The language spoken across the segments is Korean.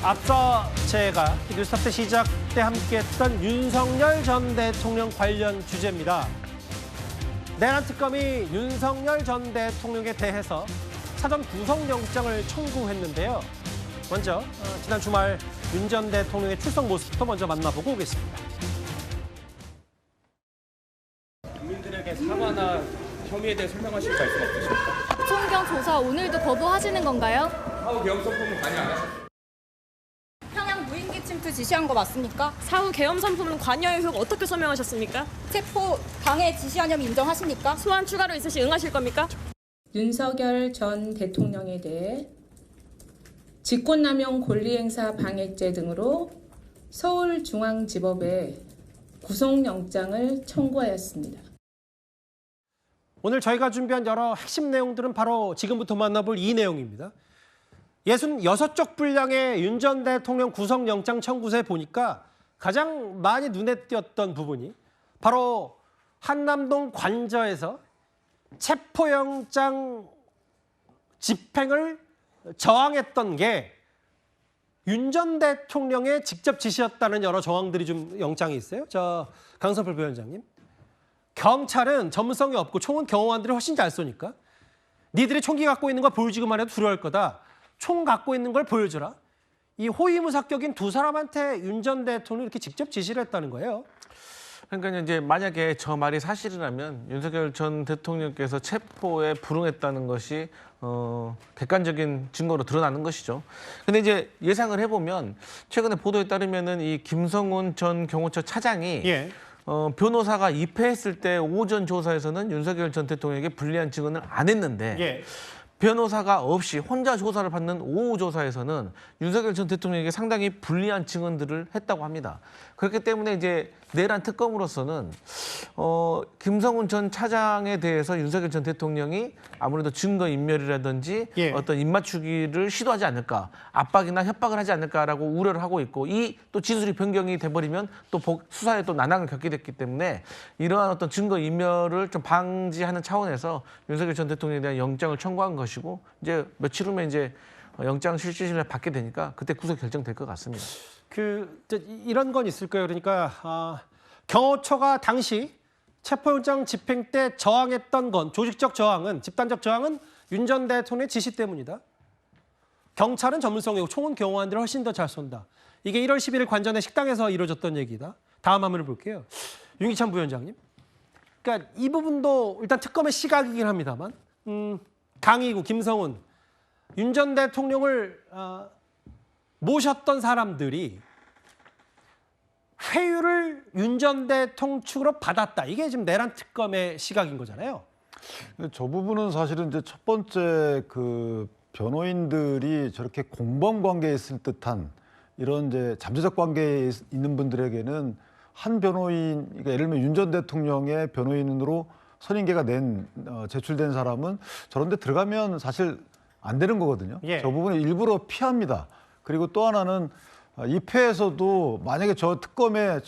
앞서 제가 뉴스타트 시작 때 함께했던 윤석열 전 대통령 관련 주제입니다. 내란 특검이 윤석열 전 대통령에 대해서 사전 구속영장을 청구했는데요. 먼저 지난 주말 윤 전 대통령의 출석 모습부터 먼저 만나보고 오겠습니다. 국민들에게 사과나 혐의에 대해 설명하실 말씀 없으십니까? 총경 조사 오늘도 거부하시는 건가요? 사후 계엄 선포는 관여 안 하셨습니까? 평양 무인기 침투 지시한 거 맞습니까? 사후 계엄 선포문 관여의 의혹 어떻게 설명하셨습니까? 체포 방해 지시한 혐의 인정하십니까? 소환 추가로 있으시 응하실 겁니까? 윤석열 전 대통령에 대해 직권남용 권리행사 방해죄 등으로 서울중앙지법에 구속영장을 청구하였습니다. 오늘 저희가 준비한 여러 핵심 내용들은 바로 지금부터 만나볼 이 내용입니다. 66쪽 분량의 윤 전 대통령 구속영장 청구서에 보니까 가장 많이 눈에 띄었던 부분이 바로 한남동 관저에서 체포영장 집행을 저항했던 게 윤 전 대통령의 직접 지시였다는 여러 정황들이 좀 영장에 있어요. 강서풀 부위원장님. 경찰은 전문성이 없고 총은 경호원들이 훨씬 잘 쏘니까 니들이 총기 갖고 있는 걸 보여주기만 해도 두려울 거다. 총 갖고 있는 걸 보여줘라. 이 호위무사격인 두 사람한테 윤 전 대통령이 이렇게 직접 지시를 했다는 거예요. 그러니까 이제 만약에 저 말이 사실이라면 윤석열 전 대통령께서 체포에 불응했다는 것이 객관적인 증거로 드러나는 것이죠. 근데 이제 예상을 해보면 최근에 보도에 따르면은 이 김성훈 전 경호처 차장이 변호사가 입회했을 때 오전 조사에서는 윤석열 전 대통령에게 불리한 증언을 안 했는데 변호사가 없이 혼자 조사를 받는 오후 조사에서는 윤석열 전 대통령에게 상당히 불리한 증언들을 했다고 합니다. 그렇기 때문에 이제 내란 특검으로서는 김성훈 전 차장에 대해서 윤석열 전 대통령이 아무래도 증거인멸이라든지 어떤 입맞추기를 시도하지 않을까, 압박이나 협박을 하지 않을까라고 우려를 하고 있고, 이 또 진술이 변경이 돼버리면 또 수사에 또 난항을 겪게 됐기 때문에 이러한 어떤 증거인멸을 좀 방지하는 차원에서 윤석열 전 대통령에 대한 영장을 청구한 것이고, 이제 며칠 후면 이제 영장 실질심사를 받게 되니까 그때 구속 결정될 것 같습니다. 이런 건 있을 거예요. 그러니까 경호처가 당시 체포영장 집행 때 저항했던 건, 조직적 저항은, 집단적 저항은 윤 전 대통령의 지시 때문이다. 경찰은 전문성이고 총은 경호원들이 훨씬 더 잘 쏜다. 이게 1월 11일 관전의 식당에서 이루어졌던 얘기다. 다음 화면을 볼게요. 윤기찬 부위원장님. 그러니까 이 부분도 일단 특검의 시각이긴 합니다만 강희구, 김성훈, 윤 전 대통령을 모셨던 사람들이 회유를 윤 전 대통령 측으로 받았다. 이게 지금 내란 특검의 시각인 거잖아요. 저 부분은 사실은 이제 첫 번째 변호인들이 저렇게 공범 관계에 있을 듯한 이런 이제 잠재적 관계에 있는 분들에게는 한 변호인, 그러니까 예를 들면 윤 전 대통령의 변호인으로 선임계가 제출된 사람은 저런 데 들어가면 사실 안 되는 거거든요. 저 부분을 일부러 피합니다. 그리고 또 하나는 입회에서도 만약에 저 특검에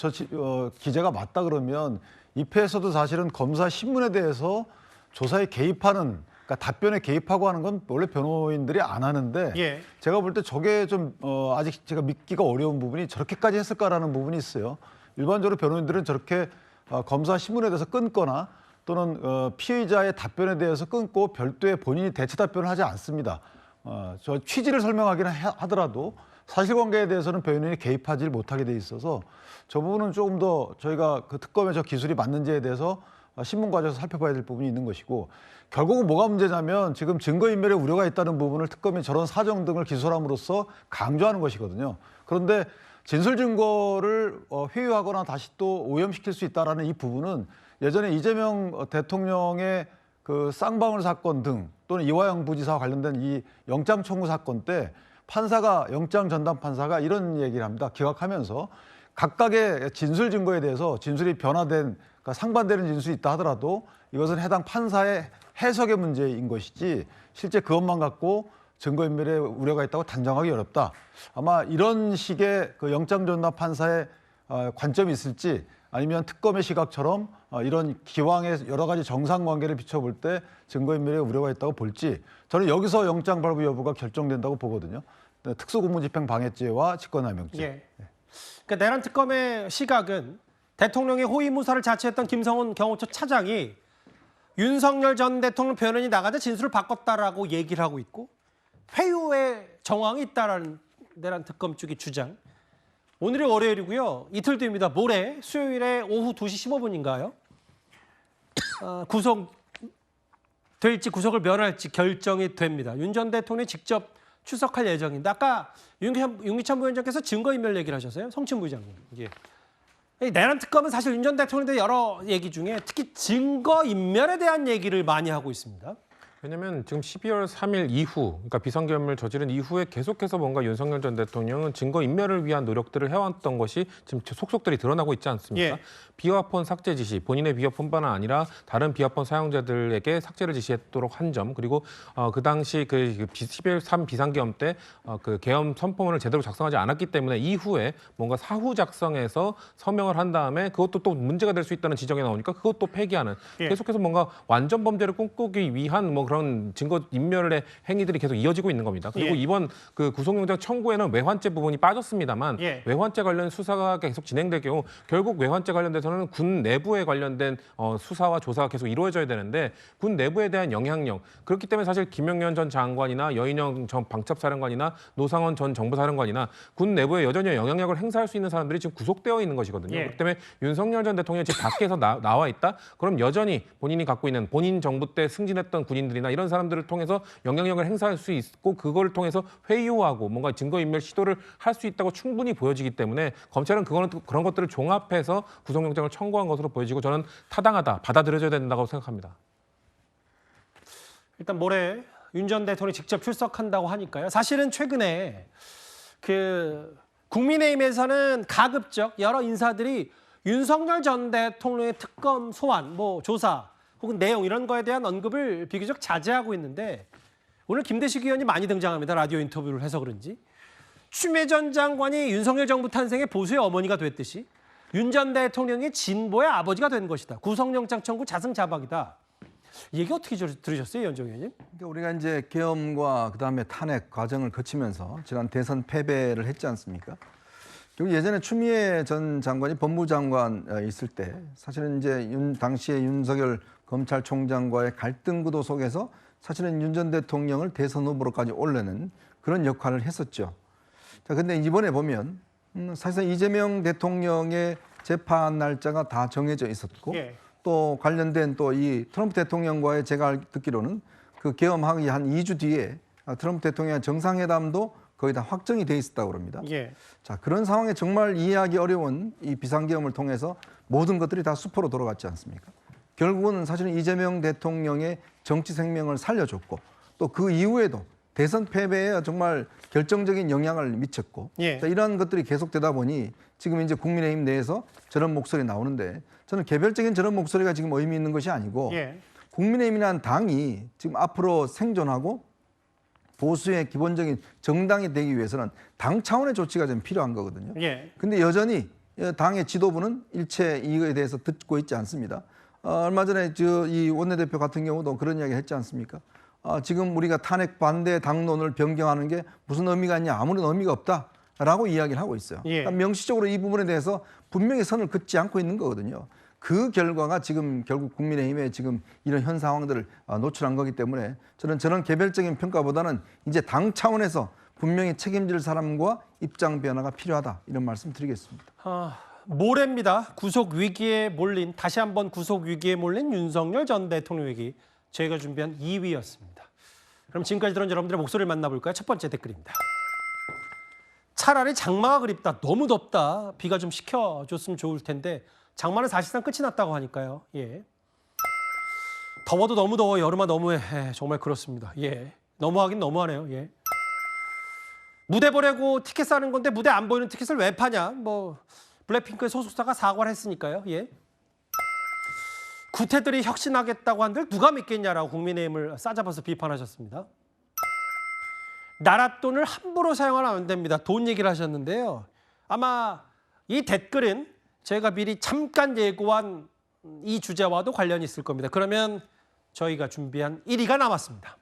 기재가 맞다 그러면 입회에서도 사실은 검사 신문에 대해서 조사에 개입하는, 그러니까 답변에 개입하고 하는 건 원래 변호인들이 안 하는데 제가 볼 때 저게 좀 아직 제가 믿기가 어려운 부분이 저렇게까지 했을까라는 부분이 있어요. 일반적으로 변호인들은 저렇게 검사 신문에 대해서 끊거나 또는 피의자의 답변에 대해서 끊고 별도의 본인이 대체 답변을 하지 않습니다. 저 취지를 설명하기는 하더라도 사실관계에 대해서는 변호인이 개입하지 못하게 돼 있어서 저 부분은 조금 더 저희가 그 특검의 저 기술이 맞는지에 대해서 신문 과정에서 살펴봐야 될 부분이 있는 것이고, 결국은 뭐가 문제냐면 지금 증거인멸의 우려가 있다는 부분을 특검이 저런 사정 등을 기소함으로써 강조하는 것이거든요. 그런데 진술 증거를 회유하거나 다시 또 오염시킬 수 있다는 이 부분은 예전에 이재명 대통령의 그 쌍방울 사건 등 또는 이화영 부지사와 관련된 이 영장 청구 사건 때 영장 전담 판사가 이런 얘기를 합니다. 기각하면서 각각의 진술 증거에 대해서 진술이 변화된, 그러니까 상반되는 진술이 있다 하더라도 이것은 해당 판사의 해석의 문제인 것이지 실제 그것만 갖고 증거인멸의 우려가 있다고 단정하기 어렵다. 아마 이런 식의 그 영장 전담 판사의 관점이 있을지, 아니면 특검의 시각처럼 이런 기왕의 여러 가지 정상관계를 비춰볼 때 증거인멸의 우려가 있다고 볼지, 저는 여기서 영장 발부 여부가 결정된다고 보거든요. 특수공무집행 방해죄와 직권남용죄. 예. 그러니까 내란 특검의 시각은 대통령의 호위무사를 자처했던 김성훈 경호처 차장이 윤석열 전 대통령 변호인이 나가자 진술을 바꿨다라고 얘기를 하고 있고 회유의 정황이 있다라는 내란 특검 쪽의 주장. 오늘이 월요일이고요. 이틀 뒤입니다. 모레 수요일에 오후 2시 15분인가요? 구속될지 구속을 면할지 결정이 됩니다. 윤 전 대통령이 직접 출석할 예정인데 아까 윤기찬 부위원장께서 증거인멸 얘기를 하셨어요. 성춘 부의장님. 예. 이 내란 특검은 사실 윤 전 대통령에 대한 여러 얘기 중에 특히 증거인멸에 대한 얘기를 많이 하고 있습니다. 왜냐하면 지금 12월 3일 이후, 그러니까 비상계엄을 저지른 이후에 계속해서 뭔가 윤석열 전 대통령은 증거인멸을 위한 노력들을 해왔던 것이 지금 속속들이 드러나고 있지 않습니까? 예. 비화폰 삭제 지시, 본인의 비화폰뿐만 아니라 다른 비화폰 사용자들에게 삭제를 지시했도록 한 점, 그리고 그 당시 12월 3 비상계엄 때 그 계엄 선포문을 제대로 작성하지 않았기 때문에 이후에 뭔가 사후 작성해서 서명을 한 다음에 그것도 또 문제가 될 수 있다는 지적이 나오니까 그것도 폐기하는 예. 계속해서 뭔가 완전 범죄를 꿈꾸기 위한 뭐 그런 증거 인멸의 행위들이 계속 이어지고 있는 겁니다. 그리고 예. 이번 그 구속영장 청구에는 외환죄 부분이 빠졌습니다만 예. 외환죄 관련 수사가 계속 진행될 경우 결국 외환죄 관련돼서는 군 내부에 관련된 수사와 조사가 계속 이루어져야 되는데 군 내부에 대한 영향력 그렇기 때문에 사실 김영현 전 장관이나 여인영 전 방첩사령관이나 노상원 전 정보사령관이나 군 내부에 여전히 영향력을 행사할 수 있는 사람들이 지금 구속되어 있는 것이거든요. 예. 그렇기 때문에 윤석열 전 대통령이 지금 밖에서 나와 있다? 그럼 여전히 본인이 갖고 있는 본인 정부 때 승진했던 군인들이나 이런 사람들을 통해서 영향력을 행사할 수 있고 그걸 통해서 회유하고 뭔가 증거인멸 시도를 할 수 있다고 충분히 보여지기 때문에 검찰은 그런 것들을 종합해서 구속영장을 청구한 것으로 보여지고 저는 타당하다, 받아들여져야 된다고 생각합니다. 일단 모레 윤 전 대통령이 직접 출석한다고 하니까요. 사실은 최근에 국민의힘에서는 가급적 여러 인사들이 윤석열 전 대통령의 특검 소환, 조사 혹은 내용 이런 거에 대한 언급을 비교적 자제하고 있는데 오늘 김대식 의원이 많이 등장합니다. 라디오 인터뷰를 해서 그런지. 추미애 전 장관이 윤석열 정부 탄생의 보수의 어머니가 됐듯이 윤 전 대통령이 진보의 아버지가 된 것이다. 구속영장 청구 자승자박이다. 이 얘기 어떻게 들으셨어요, 연정 의원님? 그러니까 우리가 이제 계엄과 그다음에 탄핵 과정을 거치면서 지난 대선 패배를 했지 않습니까? 그리고 예전에 추미애 전 장관이 법무장관 있을 때 사실은 이제 당시에 윤석열 검찰총장과의 갈등 구도 속에서 사실은 윤 전 대통령을 대선 후보로까지 올리는 그런 역할을 했었죠. 자, 근데 이번에 보면 사실상 이재명 대통령의 재판 날짜가 다 정해져 있었고 예. 또 관련된 또 이 트럼프 대통령과의 제가 듣기로는 그 계엄하기 한 2주 뒤에 트럼프 대통령의 정상회담도 거의 다 확정이 돼 있었다고 합니다. 예. 자, 그런 상황에 정말 이해하기 어려운 이 비상계엄을 통해서 모든 것들이 다 수포로 돌아갔지 않습니까? 결국은 사실은 이재명 대통령의 정치 생명을 살려줬고 또 그 이후에도 대선 패배에 정말 결정적인 영향을 미쳤고 예. 자, 이러한 것들이 계속되다 보니 지금 이제 국민의힘 내에서 저런 목소리 나오는데 저는 개별적인 저런 목소리가 지금 의미 있는 것이 아니고 예. 국민의힘이라는 당이 지금 앞으로 생존하고 보수의 기본적인 정당이 되기 위해서는 당 차원의 조치가 좀 필요한 거거든요. 예. 근데 여전히 당의 지도부는 일체 이거에 대해서 듣고 있지 않습니다. 얼마 전에 이 원내대표 같은 경우도 그런 이야기 했지 않습니까? 지금 우리가 탄핵 반대 당론을 변경하는 게 무슨 의미가 있냐? 아무런 의미가 없다라고 이야기를 하고 있어요. 예. 그러니까 명시적으로 이 부분에 대해서 분명히 선을 긋지 않고 있는 거거든요. 그 결과가 지금 결국 국민의힘에 지금 이런 현 상황들을 노출한 거기 때문에 저는 저런 개별적인 평가보다는 이제 당 차원에서 분명히 책임질 사람과 입장 변화가 필요하다 이런 말씀 드리겠습니다. 모레입니다. 구속 위기에 몰린 다시 한번 구속 위기에 몰린 윤석열 전 대통령 얘기 저희가 준비한 2위였습니다. 그럼 지금까지 들은 여러분들의 목소리를 만나볼까요? 첫 번째 댓글입니다. 차라리 장마가 그립다. 너무 덥다. 비가 좀 식혀줬으면 좋을 텐데 장마는 사실상 끝이 났다고 하니까요. 예. 더워도 너무 더워. 여름아 너무해. 정말 그렇습니다. 예. 너무하긴 너무하네요. 예. 무대 보려고 티켓 사는 건데 무대 안 보이는 티켓을 왜 파냐? 블랙핑크의 소속사가 사과를 했으니까요. 예. 구태들이 혁신하겠다고 한들 누가 믿겠냐라고 국민의힘을 싸잡아서 비판하셨습니다. 나라 돈을 함부로 사용하면 안 됩니다. 돈 얘기를 하셨는데요. 아마 이 댓글은 제가 미리 잠깐 예고한 이 주제와도 관련이 있을 겁니다. 그러면 저희가 준비한 1위가 남았습니다.